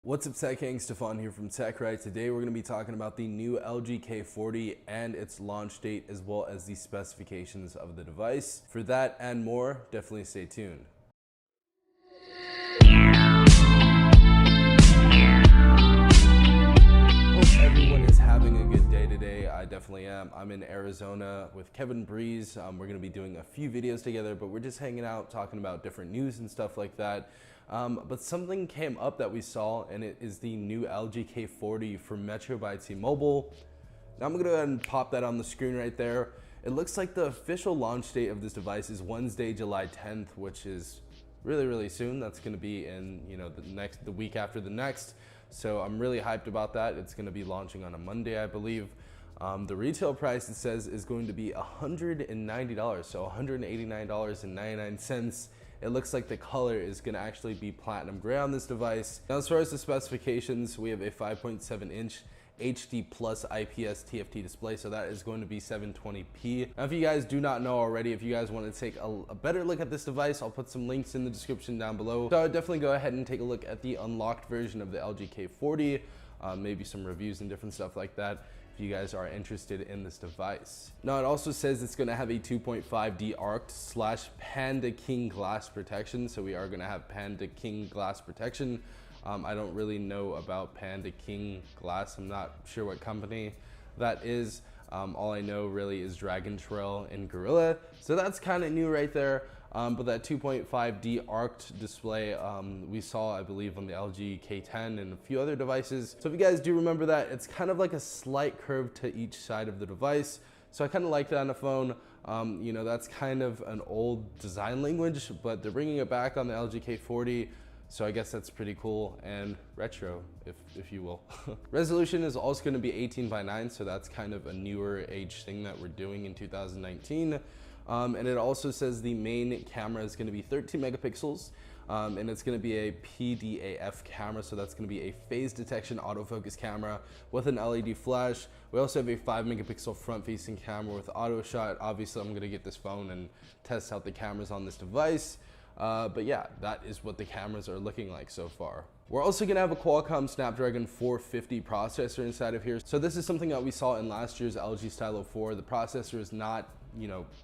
What's up, Tech Gang? Stefan here from TechRight. Today we're going to be talking about the new LG K40 and its launch date, as well as the specifications of the device. For that and more, definitely stay tuned. Hope everyone is having a good day today. I definitely am. I'm in Arizona with Kevin Breeze. We're going to be doing a few videos together, but we're just hanging out, talking about different news and stuff like that. But something came up that we saw, and it is the new LG K40 for Metro by T-Mobile. Now I'm gonna go ahead and pop that on the screen right there. It looks like the official launch date of this device is Wednesday, July 10th, which is really soon. That's gonna be in the week after the next. So I'm really hyped about that. It's gonna be launching on a Monday, I believe. The retail price, it says, is going to be $190, so $189.99. It looks like the color is going to actually be platinum gray on this device. Now, as far as the specifications, we have a 5.7-inch HD plus IPS TFT display, so that is going to be 720p. Now, if you guys do not know already, if you guys want to take a better look at this device, I'll put some links in the description down below. So I would definitely go ahead and take a look at the unlocked version of the LG K40, maybe some reviews and different stuff like that, if you guys are interested in this device. Now, it also says it's going to have a 2.5D arced / Panda King glass protection, so we are going to have Panda King glass protection. I don't really know about Panda King glass. I'm not sure what company that is. All I know really is Dragon Trail and Gorilla, so that's kind of new right there. But that 2.5D arced display we saw, I believe, on the LG K10 and a few other devices. So if you guys do remember that, it's kind of like a slight curve to each side of the device. So I kind of like that on a phone. That's kind of an old design language, but they're bringing it back on the LG K40. So I guess that's pretty cool and retro, if you will. Resolution is also going to be 18:9, so that's kind of a newer age thing that we're doing in 2019. And it also says the main camera is going to be 13 megapixels, and it's going to be a PDAF camera, so that's going to be a phase detection autofocus camera with an LED flash. We also have a 5 megapixel front-facing camera with auto shot. Obviously, I'm going to get this phone and test out the cameras on this device. But yeah, that is what the cameras are looking like so far. We're also gonna have a Qualcomm Snapdragon 450 processor inside of here. So this is something that we saw in last year's LG Stylo 4. The processor is not,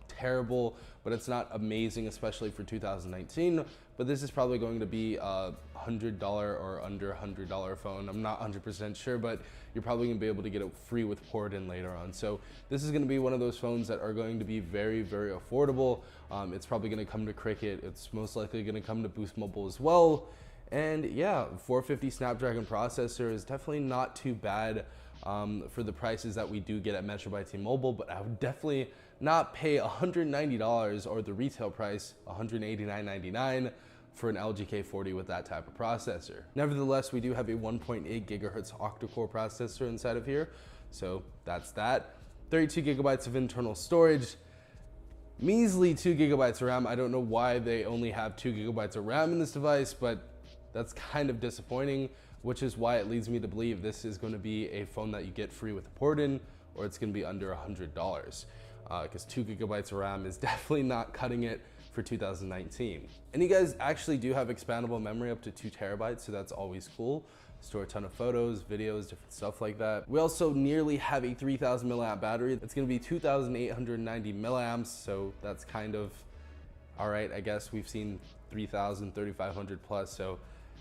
terrible, but it's not amazing, especially for 2019. But this is probably going to be a $100 or under $100 phone. I'm not 100% sure, but you're probably gonna be able to get it free with port in later on. So this is gonna be one of those phones that are going to be very affordable. It's probably gonna come to Cricket. It's most likely gonna come to Boost Mobile as well. And yeah, 450 Snapdragon processor is definitely not too bad for the prices that we do get at Metro by T-Mobile, but I would definitely not pay $190 or the retail price $189.99 for an LG K40 with that type of processor. Nevertheless, we do have a 1.8 gigahertz octa-core processor inside of here, so that's that. 32 gigabytes of internal storage, measly 2 gigabytes of RAM. I don't know why they only have 2 gigabytes of RAM in this device, but that's kind of disappointing, which is why it leads me to believe this is going to be a phone that you get free with a port in, or it's going to be under $100. Because 2 gigabytes of RAM is definitely not cutting it for 2019. And you guys actually do have expandable memory up to 2 terabytes, so that's always cool. Store a ton of photos, videos, different stuff like that. We also nearly have a 3000 milliamp battery. It's gonna be 2890 milliamps, so that's kind of all right, I guess. We've seen 3000, 3500 plus, so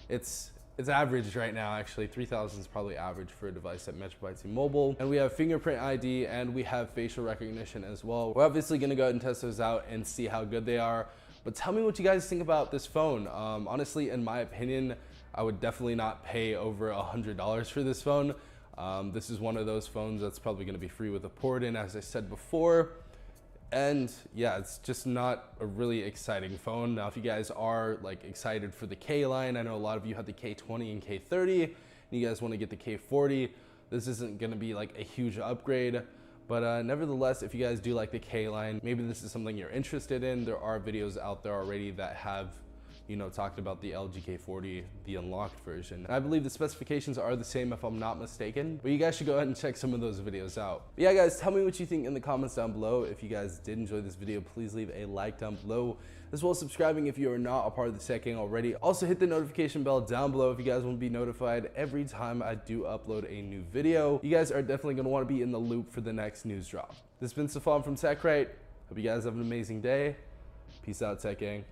it's average right now. Actually, 3000 is probably average for a device at Metro by T-Mobile. And we have fingerprint ID and we have facial recognition as well. We're obviously gonna go ahead and test those out and see how good they are. But tell me what you guys think about this phone. Honestly, in my opinion, I would definitely not pay over $100 for this phone. This is one of those phones that's probably gonna be free with a port in, as I said before. And yeah, it's just not a really exciting phone. Now, if you guys are like excited for the K line, I know a lot of you have the K20 and K30, and you guys want to get the K40. This isn't going to be like a huge upgrade, but nevertheless, if you guys do like the K line, maybe this is something you're interested in. There are videos out there already that have you know, talking about the LG K40, the unlocked version. And I believe the specifications are the same if I'm not mistaken, but you guys should go ahead and check some of those videos out. But yeah guys, tell me what you think in the comments down below. If you guys did enjoy this video, please leave a like down below, as well as subscribing if you are not a part of the tech gang already. Also hit the notification bell down below if you guys want to be notified every time I do upload a new video. You guys are definitely going to want to be in the loop for the next news drop. This has been Stefan from TechRight. Hope you guys have an amazing day. Peace out, tech gang.